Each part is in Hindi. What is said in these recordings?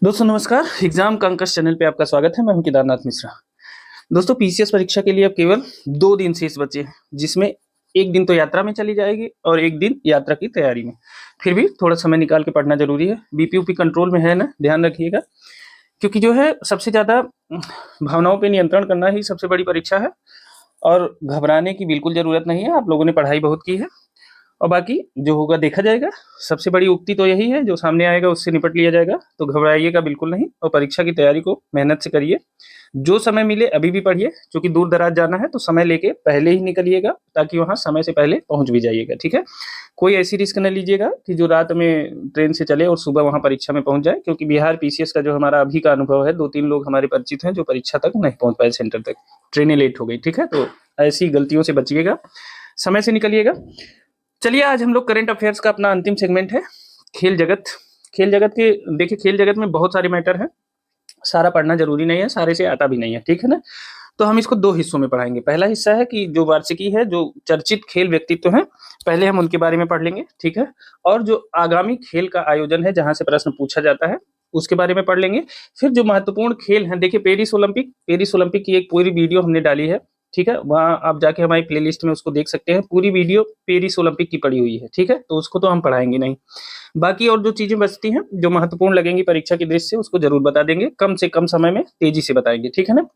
दोस्तों नमस्कार। एग्जाम का अंकश चैनल पे आपका स्वागत है। मैं हूं केदारनाथ मिश्रा। दोस्तों पीसीएस परीक्षा के लिए अब केवल 2 दिन शेष बचे हैं, जिसमें एक दिन तो यात्रा में चली जाएगी और एक दिन यात्रा की तैयारी में। फिर भी थोड़ा समय निकाल के पढ़ना जरूरी है। बीपी ऊपी कंट्रोल में है ना, ध्यान रखिएगा, क्योंकि जो है सबसे ज्यादा भावनाओं पे नियंत्रण करना ही सबसे बड़ी परीक्षा है और घबराने की बिल्कुल जरूरत नहीं है। आप लोगों ने पढ़ाई बहुत की है और बाकी जो होगा देखा जाएगा। सबसे बड़ी उक्ति तो यही है, जो सामने आएगा उससे निपट लिया जाएगा। तो घबराइएगा बिल्कुल नहीं और परीक्षा की तैयारी को मेहनत से करिए। जो समय मिले अभी भी पढ़िए, क्योंकि दूर दराज जाना है तो समय लेके पहले ही निकलिएगा, ताकि वहां समय से पहले पहुंच भी जाइएगा। ठीक है, कोई ऐसी रिस्क न लीजिएगा कि जो रात में ट्रेन से चले और सुबह वहां परीक्षा में पहुंच जाए, क्योंकि बिहार पीसीएस का जो हमारा अभी का अनुभव है, 2-3 लोग हमारे परिचित हैं जो परीक्षा तक नहीं पहुंच पाए, सेंटर तक ट्रेनें लेट हो गई। ठीक है, तो ऐसी गलतियों से बचिएगा, समय से निकलिएगा। चलिए आज हम लोग करंट अफेयर्स का अपना अंतिम सेगमेंट है, खेल जगत। खेल जगत के देखिए, खेल जगत में बहुत सारे मैटर हैं, सारा पढ़ना जरूरी नहीं है, सारे से आता भी नहीं है। ठीक है ना, तो हम इसको 2 हिस्सों में पढ़ाएंगे। पहला हिस्सा है कि जो वार्षिकी है, जो चर्चित खेल व्यक्तित्व हैं, पहले हम उनके बारे में पढ़ लेंगे। ठीक है, और जो आगामी खेल का आयोजन है, जहां से प्रश्न पूछा जाता है, उसके बारे में पढ़ लेंगे। फिर जो महत्वपूर्ण खेल हैं, देखिए पेरिस ओलंपिक की एक पूरी वीडियो हमने डाली है। ठीक है, वहां आप जाके हमारी प्लेलिस्ट में उसको देख सकते हैं। पूरी वीडियो पेरिस ओलंपिक की पड़ी हुई है। ठीक है, तो उसको तो हम पढ़ाएंगे नहीं। बाकी और जो चीजें बचती हैं, जो महत्वपूर्ण लगेंगी परीक्षा की दृष्टि से, उसको जरूर बता देंगे, कम से कम समय में तेजी से बताएंगे। ठीक है ना,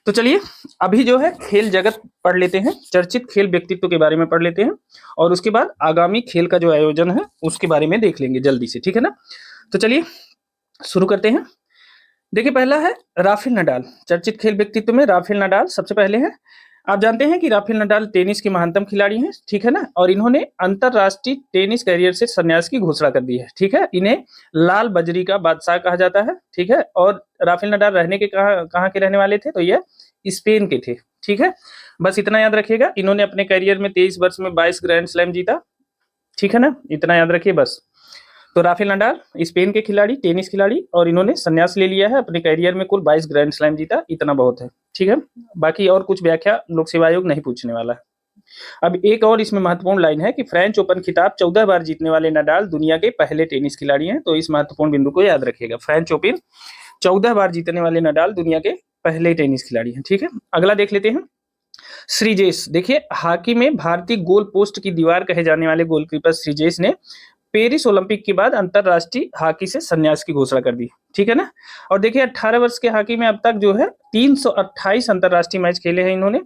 तो चलिए अभी जो है खेल जगत पढ़ लेते हैं, चर्चित खेल व्यक्तित्व के बारे में पढ़ लेते हैं, और उसके बाद आगामी खेल का जो आयोजन है उसके बारे में देख लेंगे जल्दी से। ठीक है ना, तो चलिए शुरू करते हैं। देखिए पहला है राफेल नडाल। चर्चित खेल व्यक्तित्व में राफेल नडाल सबसे पहले हैं। आप जानते हैं कि राफेल नडाल टेनिस के महानतम खिलाड़ी हैं। ठीक है ना, और इन्होंने अंतरराष्ट्रीय टेनिस करियर से संन्यास की घोषणा कर दी है। ठीक है, इन्हें लाल बजरी का बादशाह कहा जाता है। ठीक है, और राफेल नडाल रहने के कहाँ के रहने वाले थे, तो ये स्पेन के थे। ठीक है, बस इतना याद रखिएगा। इन्होंने अपने करियर में 23 वर्ष में 22 ग्रैंड स्लैम जीता। ठीक है ना, इतना याद रखिए बस। तो राफेल नडाल स्पेन के खिलाड़ी, टेनिस खिलाड़ी, और इन्होंने संन्यास ले लिया है। अपने करियर में कुल 22 ग्रैंड स्लैम जीता, इतना बहुत है। ठीक है, बाकी और कुछ व्याख्या लोक सेवा आयोग नहीं पूछने वाला है। अब एक और इसमें महत्वपूर्ण लाइन है कि फ्रेंच ओपन खिताब 14 बार जीतने वाले नडाल दुनिया के पहले टेनिस खिलाड़ी हैं। तो इस महत्वपूर्ण बिंदु को याद रखिएगा, फ्रेंच ओपन 14 बार जीतने वाले नडाल दुनिया के पहले टेनिस खिलाड़ी हैं। ठीक है, अगला देख लेते हैं। श्रीजेश, देखिए हॉकी में भारतीय गोल पोस्ट की दीवार कहे जाने वाले गोलकीपर श्रीजेश ने पेरिस ओलंपिक के बाद अंतरराष्ट्रीय हॉकी से संन्यास की घोषणा कर दी। ठीक है ना, और देखिए 18 वर्ष के हॉकी में अब तक जो है 328 अंतरराष्ट्रीय मैच खेले हैं इन्होंने।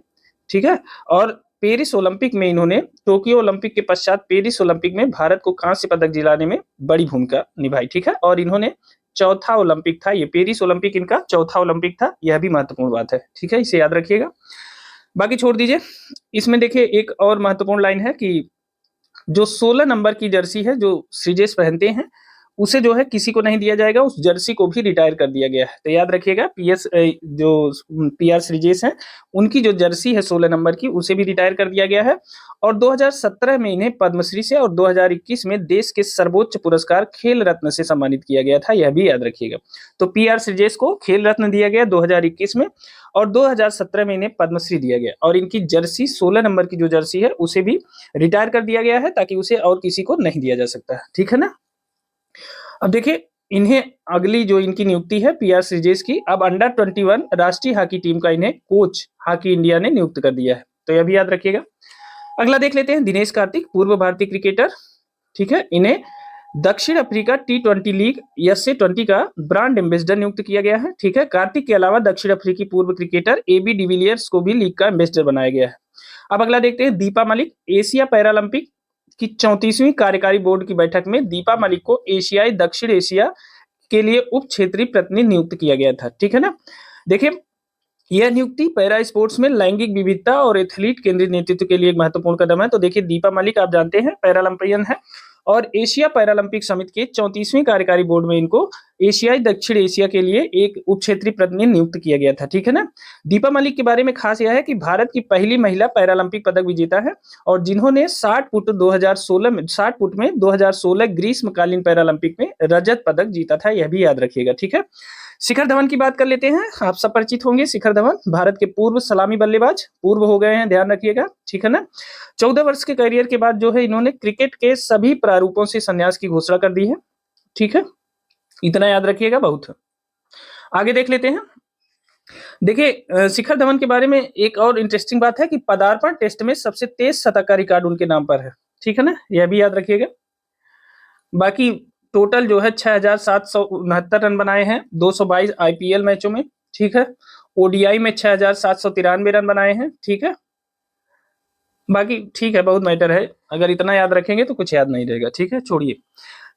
ठीक है, और पेरिस ओलंपिक में इन्होंने टोक्यो ओलंपिक के पश्चात पेरिस ओलंपिक में भारत को कांस्य पदक दिलाने में बड़ी भूमिका निभाई। ठीक है, और इन्होंने चौथा ओलंपिक था ये, पेरिस ओलंपिक इनका चौथा ओलंपिक था, यह भी महत्वपूर्ण बात है। ठीक है, इसे याद रखिएगा, बाकी छोड़ दीजिए। इसमें देखिए एक और महत्वपूर्ण लाइन है कि जो 16 नंबर की जर्सी है जो श्रीजेश पहनते हैं, उसे जो है किसी को नहीं दिया जाएगा, उस जर्सी को भी रिटायर कर दिया गया है। तो याद रखिएगा, जो पीआर श्रीजेश हैं, उनकी जो जर्सी है 16 नंबर की, उसे भी रिटायर कर दिया गया है। और 2017 में इन्हें पद्मश्री से और 2021 में देश के सर्वोच्च पुरस्कार खेल रत्न से सम्मानित किया गया था, यह भी याद रखिएगा। तो पीआर श्रीजेश को खेल रत्न दिया गया 2021 में, और 2017 में इन्हें पद्मश्री दिया गया। और इनकी जर्सी 16 नंबर की जो जर्सी है उसे भी रिटायर कर दिया गया है, ताकि उसे और किसी को नहीं दिया जा सकता है। ठीक है ना, अब देखिए इन्हें अगली जो इनकी नियुक्ति है पीआर श्रीजेश की, अब अंडर 21 राष्ट्रीय हॉकी टीम का इन्हें कोच हॉकी इंडिया ने नियुक्त कर दिया है। तो यह भी याद रखिएगा। अगला देख लेते हैं दिनेश कार्तिक, पूर्व भारतीय क्रिकेटर। ठीक है, इन्हें दक्षिण अफ्रीका T20 लीग SA20 का ब्रांड एम्बेसडर नियुक्त किया गया है। ठीक है, कार्तिक के अलावा दक्षिण अफ्रीकी पूर्व क्रिकेटर AB डिविलियर्स को भी लीग का एम्बेसडर बनाया गया है। अब अगला देखते हैं दीपा मलिक, एशिया पैरालंपिक की 34वीं कार्यकारी बोर्ड की बैठक में दीपा मलिक को एशियाई दक्षिण एशिया के लिए उप क्षेत्रीय प्रतिनिधि नियुक्त किया गया था। ठीक है ना, देखिए यह नियुक्ति पैरा स्पोर्ट्स में लैंगिक विविधता और एथलीट केंद्रित नेतृत्व के लिए एक महत्वपूर्ण कदम है। तो देखिए दीपा मलिक आप जानते हैं पैरालंपियन है, और एशिया पैरालंपिक समिति के 34वीं कार्यकारी बोर्ड में इनको एशियाई दक्षिण एशिया के लिए एक उप क्षेत्रीय प्रतिनिधि नियुक्त किया गया था। ठीक है ना, दीपा मलिक के बारे में खास यह है कि भारत की पहली महिला पैरालंपिक पदक विजेता है, और जिन्होंने 60 फुट में 2016 ग्रीष्मकालीन पैरालंपिक में रजत पदक जीता था, यह भी याद रखिएगा। ठीक है, शिखर धवन की बात कर लेते हैं। आप सब परिचित होंगे, शिखर धवन भारत के पूर्व सलामी बल्लेबाज, पूर्व हो गए हैं, ध्यान रखिएगा। ठीक है ना, 14 वर्ष के करियर के बाद जो है इन्होंने क्रिकेट के सभी प्रारूपों से संन्यास की घोषणा कर दी है। ठीक है, इतना याद रखिएगा, बहुत है। आगे देख लेते हैं। देखिए शिखर धवन के बारे में एक और इंटरेस्टिंग बात है कि पदार्पण टेस्ट में सबसे तेज शतक का रिकॉर्ड उनके नाम पर है, ठीक है ना, यह भी याद रखिएगा। बाकी टोटल जो है 6,769 रन बनाए हैं 222 आईपीएल मैचों में, ठीक है। ओडीआई में 6,793 रन बनाए हैं, ठीक है। बाकी ठीक है, बहुत मैटर है, अगर इतना याद रखेंगे तो कुछ याद नहीं रहेगा, ठीक है, छोड़िए।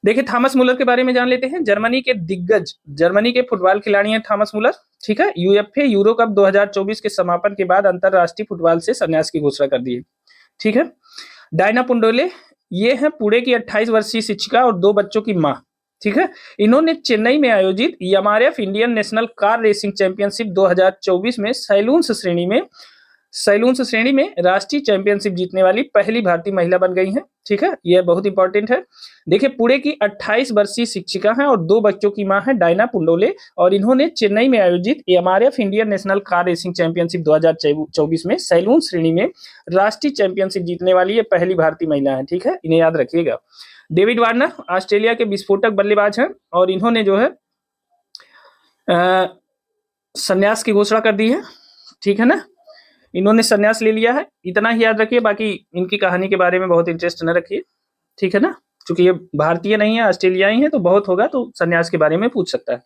देखिए थॉमस मुलर के बारे में जान लेते हैं। जर्मनी के दिग्गज, जर्मनी के फुटबॉल खिलाड़ी हैं थॉमस मुलर, ठीक है। यूएफए यूरो कप 2024 के समापन के बाद अंतरराष्ट्रीय फुटबॉल से संन्यास की घोषणा कर दी है, ठीक है। डायना पुंडोले, ये है पुणे की 28 वर्षीय शिक्षिका और 2 बच्चों की मां, ठीक है। इन्होंने चेन्नई में आयोजित MRF Indian national car racing championship 2024 में सैलून्स श्रेणी में राष्ट्रीय चैंपियनशिप जीतने वाली पहली भारतीय महिला बन गई हैं, ठीक है। यह बहुत इंपॉर्टेंट है। देखिए पुणे की 28 वर्षीय शिक्षिका हैं और 2 बच्चों की मां है डायना पुंडोले, और इन्होंने चेन्नई में आयोजित MRF Indian national car racing championship 2024 में सैलून श्रेणी में राष्ट्रीय चैंपियनशिप जीतने वाली ये पहली भारतीय महिला है, ठीक है, इन्हें याद रखिएगा। डेविड वार्नर ऑस्ट्रेलिया के विस्फोटक बल्लेबाज हैं और इन्होंने जो है संन्यास की घोषणा कर दी है, ठीक है ना, इन्होंने संन्यास ले लिया है, इतना ही याद रखिए। बाकी इनकी कहानी के बारे में बहुत इंटरेस्ट न रखिए, ठीक है ना, क्योंकि ये भारतीय नहीं है, ऑस्ट्रेलियाई है, तो बहुत होगा तो संन्यास के बारे में पूछ सकता है।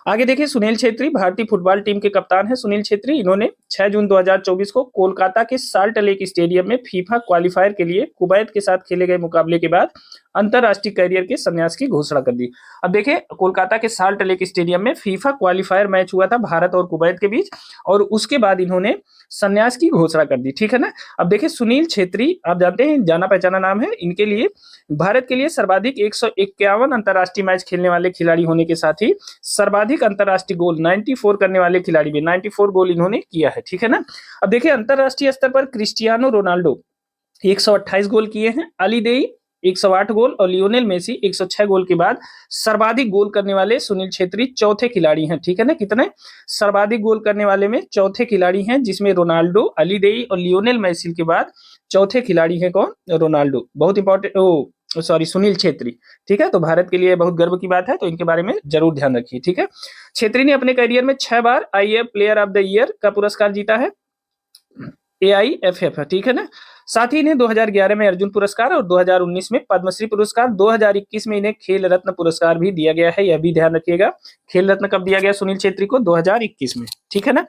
आगे देखिए सुनील छेत्री, भारतीय फुटबॉल टीम के कप्तान है सुनील छेत्री। इन्होंने 6 जून 2024 को कोलकाता के साल्ट लेक स्टेडियम में फीफा क्वालिफायर के लिए कुवैत के साथ खेले गए मुकाबले के बाद अंतरराष्ट्रीय करियर के संन्यास की घोषणा कर दी। अब देखिए कोलकाता के साल्ट लेक स्टेडियम में फीफा क्वालिफायर मैच हुआ था भारत और कुवैत के बीच, और उसके बाद इन्होंने संन्यास की घोषणा कर दी, ठीक है ना। अब देखिए सुनील छेत्री आप जानते हैं जाना पहचाना नाम है, इनके लिए भारत के लिए सर्वाधिक 151 अंतरराष्ट्रीय मैच खेलने वाले खिलाड़ी होने के साथ ही सर्वाधिक अंतरराष्ट्रीय गोल 94 करने वाले खिलाड़ी भी, 94 गोल इन्होंने किया है, ठीक है ना। अब देखिए अंतरराष्ट्रीय स्तर पर क्रिस्टियानो रोनाल्डो 128 गोल किए हैं, अली देई 108 गोल और लियोनेल मेसी 106 गोल के बाद सर्वाधिक गोल करने वाले सुनील छेत्री चौथे खिलाड़ी हैं, ठीक है ना। कितने सर्वाधिक गोल करने वाले में चौथे खिलाड़ी हैं, जिसमें रोनाल्डो, अली देई और लियोनेल मेसी के बाद चौथे खिलाड़ी हैं कौन, रोनाल्डो, बहुत इंपॉर्टेंट, सॉरी सुनील छेत्री, ठीक है। तो भारत के लिए बहुत गर्व की बात है, तो इनके बारे में जरूर ध्यान रखिए, ठीक है। छेत्री ने अपने करियर में 6 बार IAF player of the year का पुरस्कार जीता है, AIFF, ठीक है ना। साथ ही इन्हें 2011 में अर्जुन पुरस्कार और 2019 में पद्मश्री पुरस्कार, 2021 में इन्हें खेल रत्न पुरस्कार भी दिया गया है, यह भी ध्यान रखिएगा। खेल रत्न कब दिया गया सुनील छेत्री को, 2021 में, ठीक है ना।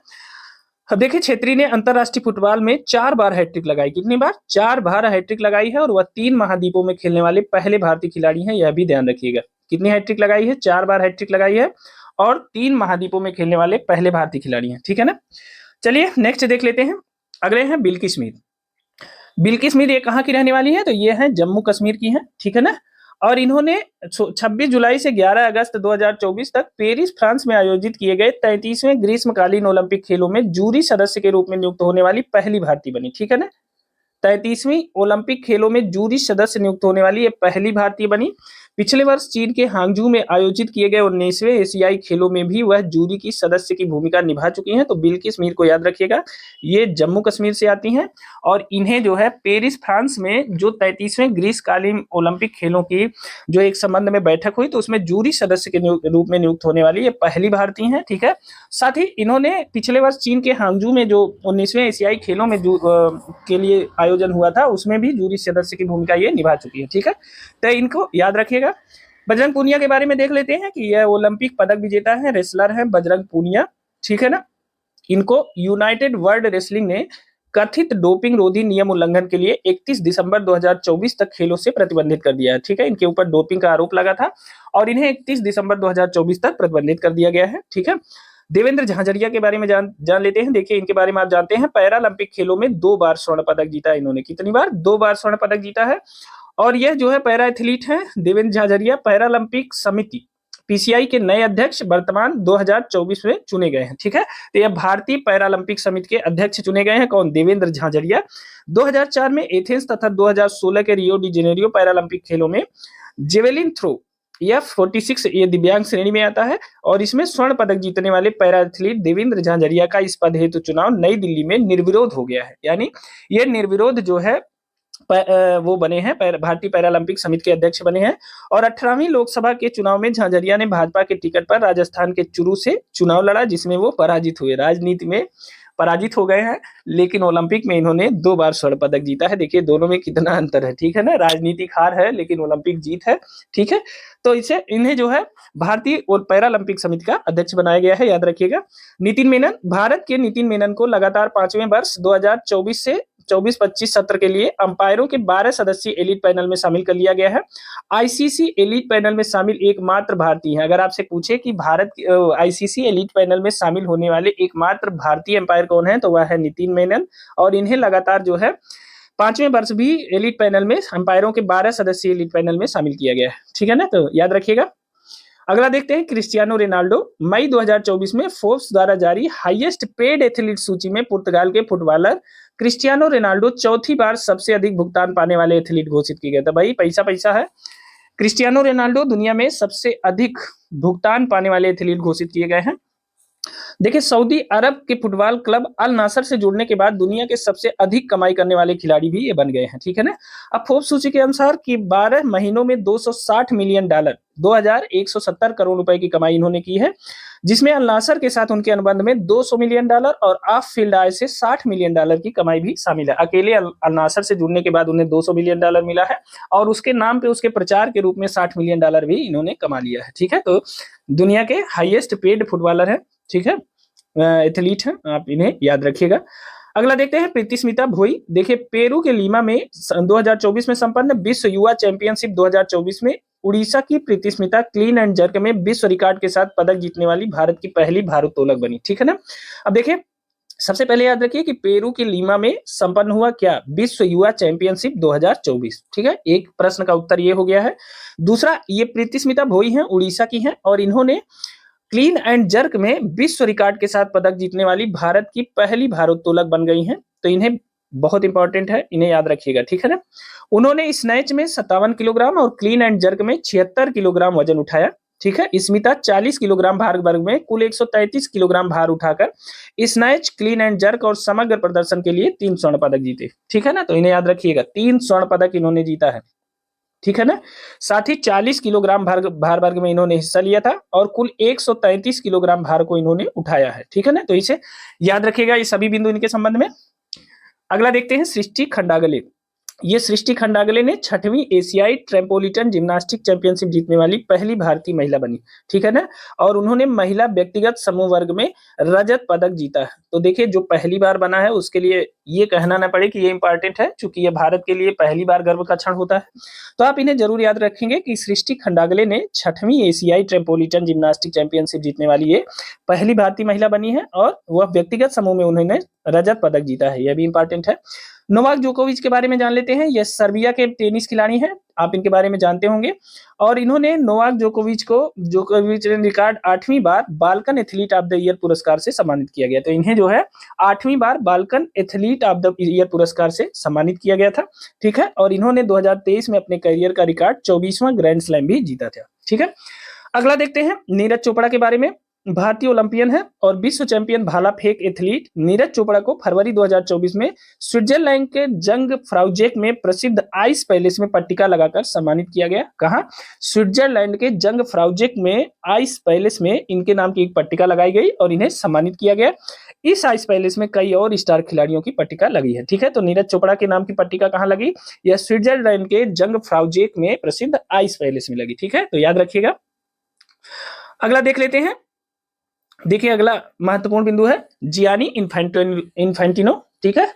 अब देखिए छेत्री ने अंतरराष्ट्रीय फुटबॉल में 4 बार हैट्रिक लगाई, कितनी बार, 4 बार हैट्रिक लगाई है, और वह 3 महाद्वीपों में खेलने वाले पहले भारतीय खिलाड़ी हैं, यह भी ध्यान रखिएगा। कितनी हैट्रिक लगाई है, 4 बार हैट्रिक लगाई है, और 3 महाद्वीपों में खेलने वाले पहले भारतीय खिलाड़ी हैं, ठीक है ना। चलिए नेक्स्ट देख लेते हैं। अगले हैं बिल्की स्मिथ। बिल्की स्मिथ ये कहाँ की रहने वाली है, तो ये है जम्मू कश्मीर की है, ठीक है ना। और इन्होंने 26 जुलाई से 11 अगस्त 2024 तक पेरिस फ्रांस में आयोजित किए गए 33वें ग्रीष्मकालीन ओलंपिक खेलों में जूरी सदस्य के रूप में नियुक्त होने वाली पहली भारतीय बनी, ठीक है ना। 33वीं ओलंपिक खेलों में जूरी सदस्य नियुक्त होने वाली ये पहली भारतीय बनी। पिछले वर्ष चीन के हांगजू में आयोजित किए गए 19वें एशियाई खेलों में भी वह जूरी की सदस्य की भूमिका निभा चुकी हैं। तो बिल्की स्मिथ को याद रखिएगा, ये जम्मू कश्मीर से आती हैं, और इन्हें जो है पेरिस फ्रांस में जो 33वें ग्रीष्मकालीन ओलंपिक खेलों की जो एक संबंध में बैठक हुई, तो उसमें जूरी सदस्य के रूप में नियुक्त होने वाली ये पहली भारतीय हैं, ठीक है। साथ ही इन्होंने पिछले वर्ष चीन के हांगजू में जो 19वें एशियाई खेलों में के लिए आयोजन हुआ था, उसमें भी जूरी सदस्य की भूमिका ये निभा चुकी है, ठीक है। तो इनको याद रखिएगा। बजरंग पूनिया के बारे में देख लेते हैं कि यह ओलंपिक पदक विजेता है, रेसलर है बजरंग पूनिया, ठीक है ना। इनको यूनाइटेड वर्ल्ड रेसलिंग ने कथित डोपिंग रोधी नियम उल्लंघन के लिए 31 दिसंबर 2024 तक खेलों से प्रतिबंधित कर दिया है, ठीक है। इनके ऊपर डोपिंग का आरोप लगा था और इन्हें 31 दिसंबर 2024 तक प्रतिबंधित कर दिया गया है, ठीक है। देवेंद्र झाझड़िया के बारे में जान लेते हैं। देखिए इनके बारे में आप जानते हैं, पैरालंपिक खेलों में 2 बार स्वर्ण पदक जीता है इन्होंने, कितनी बार, 2 बार स्वर्ण पदक जीता है। और यह जो है पैरा एथलीट है देवेंद्र झाझड़िया, पैरालंपिक समिति PCI के नए अध्यक्ष वर्तमान 2024 में चुने गए हैं, ठीक है। तो यह भारतीय पैरालंपिक समिति के अध्यक्ष चुने गए हैं, कौन, देवेंद्र झाझड़िया। 2004 में एथेंस तथा 2016 के रियो डी जेनेरियो पैरालंपिक खेलों में जेवेलिन थ्रो F46 ये दिव्यांग श्रेणी में आता है, और इसमें स्वर्ण पदक जीतने वाले पैरा एथलीट देवेंद्र झाझड़िया का इस पद हेतु चुनाव नई दिल्ली में निर्विरोध हो गया है। यानी ये निर्विरोध जो है वो बने हैं, भारतीय पैरालंपिक समिति के अध्यक्ष बने हैं। और 18वीं लोकसभा के चुनाव में झाझरिया ने भाजपा के टिकट पर राजस्थान के चुरू से चुनाव लड़ा, जिसमें वो पराजित हुए। राजनीति में पराजित हो गए हैं, लेकिन ओलंपिक में इन्होंने 2 बार स्वर्ण पदक जीता है। देखिए दोनों में कितना अंतर है, ठीक है ना। राजनीतिक हार है लेकिन ओलंपिक जीत है, ठीक है। तो इसे इन्हें जो है भारतीय और पैरालंपिक समिति का अध्यक्ष बनाया गया है, याद रखिएगा। नितिन मेनन, भारत के नितिन मेनन को लगातार 5वें वर्ष 2024 से 24-25 सत्र के लिए अंपायरों के 12 सदस्यीय एलीट पैनल में शामिल कर लिया गया है। आईसीसी एलीट पैनल में शामिल एकमात्र भारतीय हैं। अगर आपसे पूछे कि भारत आईसीसी एलीट पैनल में शामिल होने वाले एकमात्र भारतीय अंपायर कौन है, तो वह है नितिन मेनन। और इन्हें लगातार जो है 5वें वर्ष भी एलीट पैनल में अंपायरों के 12 सदस्यीय एलीट पैनल में शामिल किया गया है, ठीक है ना, तो याद रखिएगा। अगला देखते हैं क्रिस्टियानो रोनाल्डो। मई 2024 में फोर्ब्स द्वारा जारी हाईएस्ट पेड एथलीट सूची में पुर्तगाल के फुटबॉलर क्रिस्टियानो रोनाल्डो चौथी बार सबसे अधिक भुगतान पाने वाले एथलीट घोषित किए गए। तो भाई पैसा पैसा है। क्रिस्टियानो रोनाल्डो दुनिया में सबसे अधिक भुगतान पाने वाले एथलीट घोषित किए गए हैं। देखिए सऊदी अरब के फुटबॉल क्लब अल नासर से जुड़ने के बाद दुनिया के सबसे अधिक कमाई करने वाले खिलाड़ी भी ये बन गए हैं, ठीक है ना। अब फोर्ब्स सूची के अनुसार कि 12 महीनों में $260 मिलियन, 2170 करोड़ रुपए की कमाई इन्होंने की है, जिसमें अल नासर के साथ उनके अनुबंध में $200 मिलियन और ऑफ फील्ड आय से $60 मिलियन की कमाई भी शामिल है। अकेले अल नासर से जुड़ने के बाद उन्हें $200 मिलियन मिला है और उसके नाम पे उसके प्रचार के रूप में $60 मिलियन भी इन्होंने कमा लिया है, ठीक है। तो दुनिया के हाईएस्ट पेड फुटबॉलर है, ठीक है, एथलीट है, आप इन्हें याद रखिएगा। अगला देखते हैं प्रीतिस्मिता भोई। देखिए पेरू के लीमा में 2024 में संपन्न विश्व युवा चैंपियनशिप 2024 में उड़ीसा की प्रीतिस्मिता क्लीन एंड जर्क में विश्व रिकॉर्ड के साथ पदक जीतने वाली भारत की पहली भारोत्तोलक बनी, ठीक है ना। अब देखिए सबसे पहले याद रखिए कि पेरू के लीमा में संपन्न हुआ क्या, विश्व युवा चैंपियनशिप 2024, ठीक है। एक प्रश्न का उत्तर ये हो गया है। दूसरा, ये प्रीतिस्मिता भोई हैं, उड़ीसा की हैं और इन्होंने क्लीन एंड जर्क में विश्व रिकॉर्ड के साथ पदक जीतने वाली भारत की पहली भारोत्तोलक बन गई हैं। तो इन्हें बहुत इंपॉर्टेंट है, इन्हें याद रखिएगा, ठीक है ना। उन्होंने स्नैच में 57 किलोग्राम और क्लीन एंड जर्क में 76 किलोग्राम वजन उठाया, ठीक है। स्मिता 40 किलोग्राम भार वर्ग में कुल 133 किलोग्राम भार उठाकर स्नैच, क्लीन एंड जर्क और समग्र प्रदर्शन के लिए 3 स्वर्ण पदक जीते, ठीक है ना। तो इन्हें याद रखिएगा, 3 स्वर्ण पदक इन्होंने जीता है, ठीक है ना। साथ ही 40 किलोग्राम भार वर्ग में इन्होंने हिस्सा लिया था और कुल 133 किलोग्राम भार को इन्होंने उठाया है, ठीक है ना। तो इसे याद रखिएगा, ये सभी बिंदु इनके संबंध में। अगला देखते हैं सृष्टि खंडागले। ये सृष्टि खंडागले ने 6वीं एशियाई ट्रैम्पोलिटन जिम्नास्टिक चैंपियनशिप जीतने वाली पहली भारतीय महिला बनी, ठीक है ना। और उन्होंने महिला व्यक्तिगत समूह वर्ग में रजत पदक जीता है। तो देखिए जो पहली बार बना है उसके लिए ये कहना ना पड़े कि ये इंपॉर्टेंट है, क्योंकि ये भारत के लिए पहली बार गर्व का क्षण होता है। तो आप इन्हें जरूर याद रखेंगे कि सृष्टि खंडागले ने 6वीं एशियाई ट्रैम्पोलिटन जिम्नास्टिक चैंपियनशिप जीतने वाली ये पहली भारतीय महिला बनी है और वह व्यक्तिगत समूह में उन्होंने रजत पदक जीता है, यह भी इंपॉर्टेंट है। नोवाक जोकोविच के बारे में जान लेते हैं। यह सर्बिया के टेनिस खिलाड़ी हैं, आप इनके बारे में जानते होंगे। और इन्होंने नोवाक जोकोविच ने रिकॉर्ड 8वीं बार Balkan athlete of the year पुरस्कार से सम्मानित किया गया। तो इन्हें जो है 8वीं बार Balkan athlete of the year पुरस्कार से सम्मानित किया गया था, ठीक है। और इन्होंने 2023 में अपने करियर का रिकॉर्ड 24वां ग्रैंड स्लैम भी जीता था, ठीक है। अगला देखते हैं नीरज चोपड़ा के बारे में। भारतीय ओलंपियन है और विश्व चैंपियन भाला फेंक एथलीट नीरज चोपड़ा को फरवरी 2024 में स्विट्जरलैंड के जंग फ्राउजेक में प्रसिद्ध आइस पैलेस में पट्टिका लगाकर सम्मानित किया गया। कहां? स्विट्जरलैंड के जंग फ्राउजेक में आइस पैलेस में इनके नाम की एक पट्टिका लगाई गई और इन्हें सम्मानित किया गया। इस आइस पैलेस में कई और स्टार खिलाड़ियों की पट्टिका लगी है, ठीक है। तो नीरज चोपड़ा के नाम की पट्टिका कहां लगी? यह स्विट्जरलैंड के जंग फ्राउजेक में प्रसिद्ध आइस पैलेस में लगी, ठीक है। तो याद रखिएगा। अगला देख लेते हैं। देखिए अगला महत्वपूर्ण बिंदु है जियानी इन्फेंटिनो, ठीक है।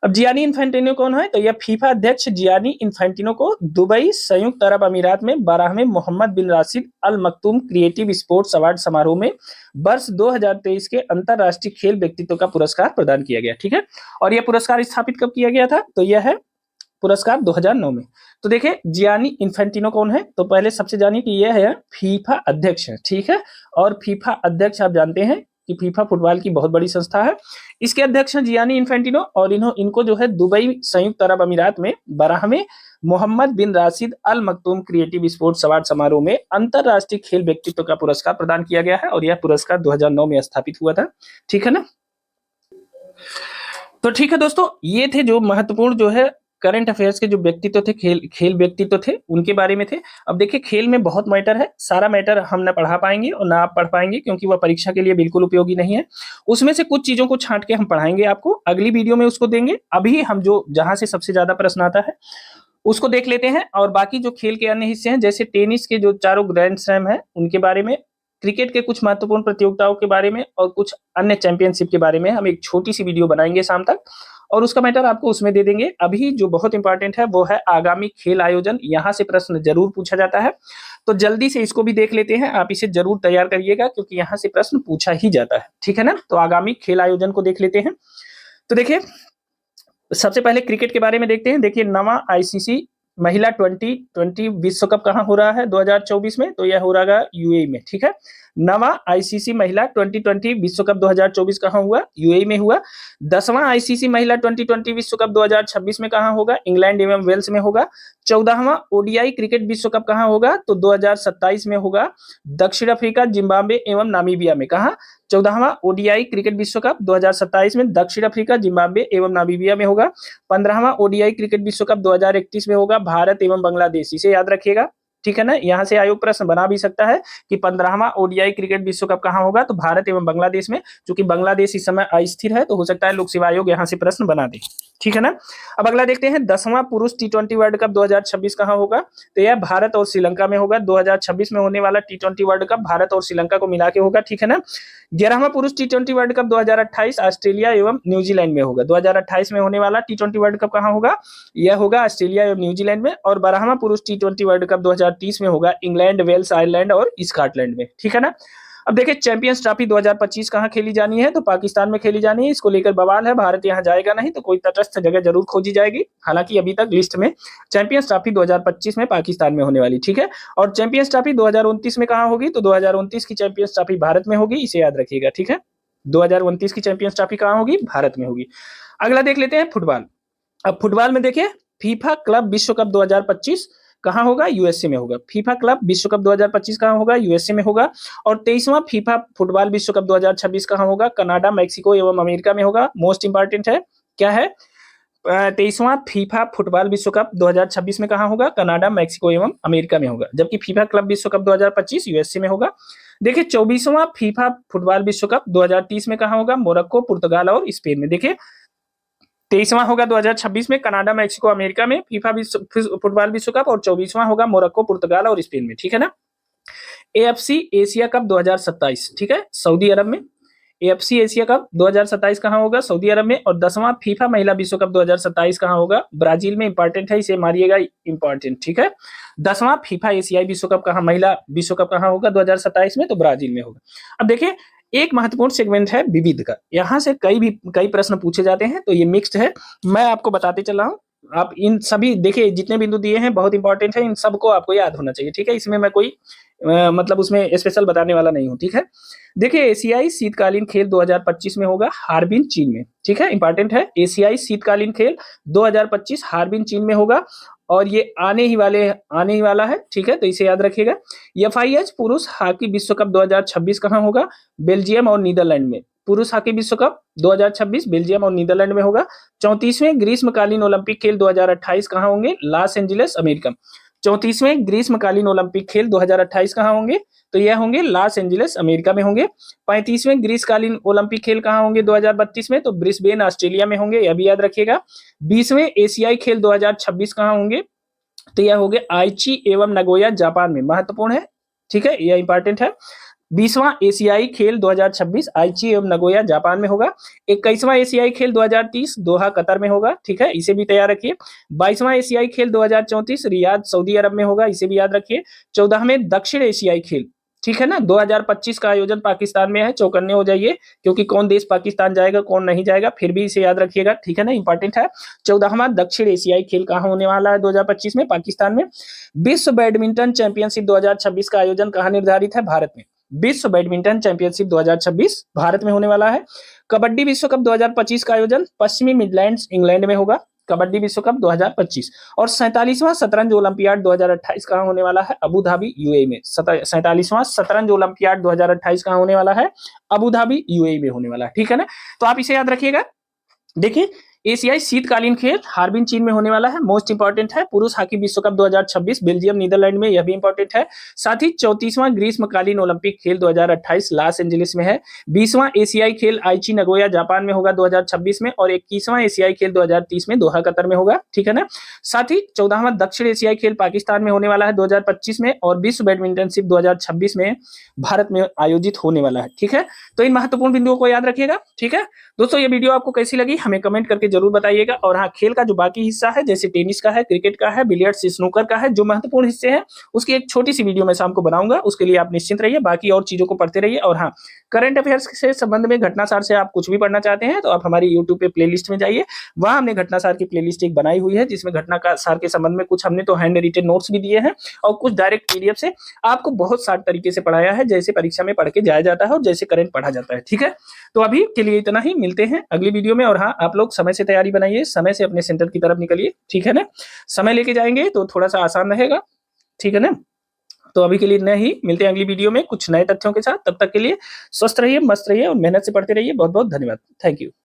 अब जियानी इन्फेंटिनो कौन है? तो यह फीफा अध्यक्ष जियानी इन्फेंटिनो को दुबई संयुक्त अरब अमीरात में 12वें मोहम्मद बिन राशिद अल मखतूम क्रिएटिव स्पोर्ट्स अवार्ड समारोह में वर्ष 2023 के अंतरराष्ट्रीय खेल व्यक्तित्व का पुरस्कार प्रदान किया गया, ठीक है। और यह पुरस्कार स्थापित कब किया गया था? तो यह है पुरस्कार 2009 में। तो देखिए जियानी इन्फेंटिनो कौन है? तो पहले सबसे जानिए कि यह है फीफा अध्यक्ष है, ठीक है। और फीफा अध्यक्ष आप जानते हैं कि फीफा फुटबॉल की बहुत बड़ी संस्था है। इसके अध्यक्ष हैं जियानी इन्फेंटिनो और इनको जो है दुबई संयुक्त अरब अमीरात में 12वें मोहम्मद बिन राशिद अल मखतूम क्रिएटिव स्पोर्ट्स अवार्ड समारोह में अंतरराष्ट्रीय खेल व्यक्तित्व का पुरस्कार प्रदान किया गया है और यह पुरस्कार 2009 में स्थापित हुआ था, ठीक है ना। तो ठीक है दोस्तों, ये थे जो महत्वपूर्ण जो है करंट अफेयर्स के जो व्यक्तित्व थे, खेल व्यक्तित्व थे, उनके बारे में थे। अब देखिए खेल में बहुत मैटर है, सारा मैटर हम ना पढ़ा पाएंगे और ना आप पढ़ पाएंगे, क्योंकि वह परीक्षा के लिए बिल्कुल उपयोगी नहीं है। उसमें से कुछ चीजों को छांट के हम पढ़ाएंगे आपको, अगली वीडियो में उसको देंगे। अभी हम जो जहां से सबसे ज्यादा प्रश्न आता है उसको देख लेते हैं, और बाकी जो खेल के अन्य हिस्से हैं, जैसे टेनिस के जो चारों ग्रैंड स्लैम है उनके बारे में, क्रिकेट के कुछ महत्वपूर्ण प्रतियोगिताओं के बारे में, और कुछ अन्य चैंपियनशिप के बारे में हम एक छोटी सी वीडियो बनाएंगे शाम तक, और उसका मैटर आपको उसमें दे देंगे। अभी जो बहुत इंपॉर्टेंट है वो है आगामी खेल आयोजन, यहाँ से प्रश्न जरूर पूछा जाता है, तो जल्दी से इसको भी देख लेते हैं। आप इसे जरूर तैयार करिएगा, क्योंकि यहाँ से प्रश्न पूछा ही जाता है, ठीक है ना। तो आगामी खेल आयोजन को देख लेते हैं। तो देखिए सबसे पहले क्रिकेट के बारे में देखते हैं। देखिए नवा आईसीसी महिला 2020 विश्व कप कहाँ हो रहा है 2024 में, तो यह हो रहा है यूएई में, ठीक है। नवा आईसीसी महिला 2020 विश्व कप 2024 कहाँ हुआ, यूएई में हुआ। 10वां आईसीसी महिला 2020 विश्व कप 2026 में कहाँ होगा, इंग्लैंड एवं वेल्स में होगा। 14वां ओडीआई क्रिकेट विश्व कप कहाँ होगा, तो 2027 में होगा, दक्षिण अफ्रीका, जिम्बाब्वे एवं नामीबिया में। कहाँ, 14वां ओडीआई क्रिकेट विश्व कप 2027 में दक्षिण अफ्रीका, जिम्बाब्वे एवं नामीबिया में होगा। 15वां ओडीआई क्रिकेट विश्व कप 2031 में होगा, भारत एवं बांग्लादेश। इसे याद रखिएगा, ठीक है ना। यहाँ से आयोग प्रश्न बना भी सकता है कि 15वां ओडीआई क्रिकेट विश्व कप कहाँ होगा, तो भारत एवं बांग्लादेश में। चूंकि बांग्लादेश इस समय अस्थिर है, तो हो सकता है लोक सेवा आयोग यहाँ से प्रश्न बना दे, ठीक है ना। अब अगला देखते हैं, 10वां पुरुष टी20 वर्ल्ड कप 2026 कहाँ होगा, तो यह भारत और श्रीलंका में होगा। 2026 में होने वाला टी20 वर्ल्ड कप भारत और श्रीलंका को मिला के होगा, ठीक है ना। 11वां पुरुष टी20 वर्ल्ड कप 2028 ऑस्ट्रेलिया एवं न्यूजीलैंड में होगा। 2028 में होने वाला टी20 वर्ल्ड कप कहाँ होगा, यह होगा ऑस्ट्रेलिया एवं न्यूजीलैंड में। और 12वां पुरुष टी20 वर्ल्ड कप 2030 में होगा, इंग्लैंड, वेल्स, आयरलैंड और स्कॉटलैंड में, ठीक है ना। अब देखिए चैंपियंस ट्रॉफी 2025 कहाँ खेली जानी है, तो पाकिस्तान में खेली जानी है। इसको लेकर बवाल है, भारत यहाँ जाएगा नहीं, तो कोई तटस्थ जगह जरूर खोजी जाएगी। हालांकि अभी तक लिस्ट में चैंपियंस ट्रॉफी 2025 में पाकिस्तान में होने वाली, ठीक है। और चैंपियंस ट्रॉफी 2029 में कहाँ होगी, तो 2029 की चैंपियंस ट्रॉफी भारत में होगी, इसे याद रखिएगा, ठीक है। 2029 की चैंपियंस ट्रॉफी कहाँ होगी, भारत में होगी। अगला देख लेते हैं फुटबॉल। अब फुटबॉल में देखिए फीफा क्लब विश्व कप 2025 कहाँ होगा, यूएसए में होगा। फीफा क्लब विश्व कप 2025 कहाँ होगा, यूएसए में होगा। और 23वां फीफा फुटबॉल विश्व कप 2026 कहाँ होगा, कनाडा, मैक्सिको एवं अमेरिका में होगा। मोस्ट इंपॉर्टेंट है, क्या है, 23वां फीफा फुटबॉल विश्व कप 2026 में कहाँ होगा, कनाडा, मैक्सिको एवं अमेरिका में होगा। जबकि फीफा क्लब विश्व कप 2025 यूएसए में होगा। देखिए 24वां फीफा फुटबॉल विश्व कप 2030 में कहाँ होगा, मोरक्को, पुर्तगाल और स्पेन में। देखिए 23वां होगा 2026 में कनाडा, मैक्सिको, अमेरिका में फीफा फुटबॉल विश्व कप, और 24वां होगा मोरक्को, पुर्तगाल और स्पेन में, ठीक है ना। एएफसी एशिया कप 2027, ठीक है, सऊदी अरब में। एएफसी एशिया कप 2027 कहाँ होगा, सऊदी अरब में। और 10वां फीफा महिला विश्व कप 2027 कहाँ होगा, ब्राजील में। इंपॉर्टेंट है, इसे मारिएगा, इंपॉर्टेंट, ठीक है। 10वां फीफा एशियाई विश्व कप कहाँ, महिला विश्व कप कहाँ होगा 2027 में, तो ब्राजील में होगा। अब देखिए एक महत्वपूर्ण सेगमेंट है विविध का, यहाँ से कई प्रश्न पूछे जाते हैं, तो ये मिक्स्ड है, मैं आपको बताते चल रहा हूँ। आप इन सभी देखिए जितने बिंदु दिए हैं बहुत इंपॉर्टेंट है, इन सबको आपको याद होना चाहिए, ठीक है। इसमें मैं कोई मतलब उसमें स्पेशल बताने वाला नहीं हूँ, ठीक है। देखिए एशियाई शीतकालीन खेल 2025 में होगा, हार्बिन, चीन में, ठीक है, इंपॉर्टेंट है। एशियाई शीतकालीन खेल 2025 हार्बिन, चीन में होगा, और ये आने ही वाला है, ठीक है, तो इसे याद रखिएगा। एफआईएच पुरुष हॉकी विश्व कप 2026 कहाँ होगा, बेल्जियम और नीदरलैंड में। पुरुष हॉकी विश्व कप 2026 बेल्जियम और नीदरलैंड में होगा। 34वें ग्रीष्मकालीन ओलंपिक खेल 2028 कहाँ होंगे, लॉस एंजलिस, अमेरिका। 34वें ग्रीष्मकालीन ओलंपिक खेल 2028 कहाँ होंगे, तो यह होंगे लॉस एंजलिस, अमेरिका में होंगे। 35वें ग्रीष्मकालीन ओलंपिक खेल कहाँ होंगे 2032 में, तो ब्रिस्बेन, ऑस्ट्रेलिया में होंगे, यह भी याद रखिएगा। 20वें एशियाई खेल 2026 कहाँ होंगे, तो यह होंगे आइची एवं नगोया, जापान में। महत्वपूर्ण है, ठीक है, यह इंपॉर्टेंट है। 20वां एशियाई खेल 2026 आइची एवं नगोया, जापान में होगा। 21वां एशियाई खेल 2030 दोहा, कतर में होगा, ठीक है, इसे भी तैयार रखिए। 22वां एशियाई खेल 2034 रियाद, सऊदी अरब में होगा, इसे भी याद रखिए। 14वें दक्षिण एशियाई खेल, ठीक है ना, 2025 का आयोजन पाकिस्तान में है, चौकन्ने हो जाइए, क्योंकि कौन देश पाकिस्तान जाएगा कौन नहीं जाएगा, फिर भी इसे याद रखिएगा, ठीक है ना, इंपॉर्टेंट है। 14वां दक्षिण एशियाई खेल कहाँ होने वाला है 2025 में, पाकिस्तान में। विश्व बैडमिंटन चैंपियनशिप 2026 का आयोजन कहाँ निर्धारित है, भारत में। विश्व बैडमिंटन चैंपियनशिप 2026 भारत में होने वाला है। कबड्डी विश्व कप 2025 का आयोजन पश्चिमी मिडलैंड्स, इंग्लैंड में होगा, कबड्डी विश्व कप 2025। और 47वां शतरंज ओलंपियाड 2028 कहाँ होने वाला है, अबू धाबी, यूएई में। 47वां शतरंज ओलंपियाड 2028 कहाँ होने वाला है, अबू धाबी, यूएई में होने वाला है, ठीक है ना। तो आप इसे याद रखिएगा। देखिए एशियाई शीतकालीन खेल हार्बिन चीन में होने वाला है, मोस्ट इंपॉर्टेंट है। पुरुष हॉकी विश्व कप 2026 बेल्जियम नीदरलैंड में, यह भी इंपॉर्टेंट है। साथ ही 34वां ग्रीष्मकालीन ओलंपिक खेल 2028 लॉस एंजलिस में है। 20वां एशियाई खेल आइची नगोया जापान में होगा 2026 में, और 21वां एशियाई खेल 2030 में दोहा कतर में होगा, ठीक है ना। साथ ही 14वां दक्षिण एशियाई खेल पाकिस्तान में होने वाला है 2025 में, और विश्व बैडमिंटनशिप 2026 में भारत में आयोजित होने वाला है, ठीक है। तो इन महत्वपूर्ण बिंदुओं को याद रखिएगा, ठीक है दोस्तों। ये वीडियो आपको कैसी लगी हमें कमेंट करके जरूर बताइएगा। और हाँ, खेल का जो बाकी हिस्सा है, जैसे टेनिस का है, क्रिकेट का है, बिलियर्ड्स, स्नूकर का है, जो महत्वपूर्ण हिस्से हैं उसकी एक छोटी सी वीडियो मैं शाम को बनाऊंगा। उसके लिए आप निश्चिंत रहिए, बाकी और चीजों को पढ़ते रहिए। और हाँ, करंट अफेयर्स से संबंध में घटनासार से आप कुछ भी पढ़ना चाहते हैं तो आप हमारी यूट्यूब पे प्लेलिस्ट में जाइए, वहां हमने घटनासार की प्लेलिस्ट एक बनाई हुई है, जिसमें घटनासार के संबंध में कुछ हमने तो हैंड रिटन नोट्स भी दिए हैं, और कुछ डायरेक्ट पीडीएफ से आपको बहुत शार्ट तरीके से पढ़ाया है, जैसे परीक्षा में पढ़ के जाया जाता है और जैसे करंट पढ़ा जाता है, ठीक है। तो अभी के लिए इतना ही, मिलते हैं अगली वीडियो में। और हाँ, आप लोग समय से तैयारी बनाइए, समय से अपने सेंटर की तरफ निकलिए, ठीक है ना। समय लेके जाएंगे तो थोड़ा सा आसान रहेगा, ठीक है ना। तो अभी के लिए इतना ही, मिलते हैं अगली वीडियो में कुछ नए तथ्यों के साथ। तब तक के लिए स्वस्थ रहिए, मस्त रहिए और मेहनत से पढ़ते रहिए। बहुत बहुत धन्यवाद, थैंक यू।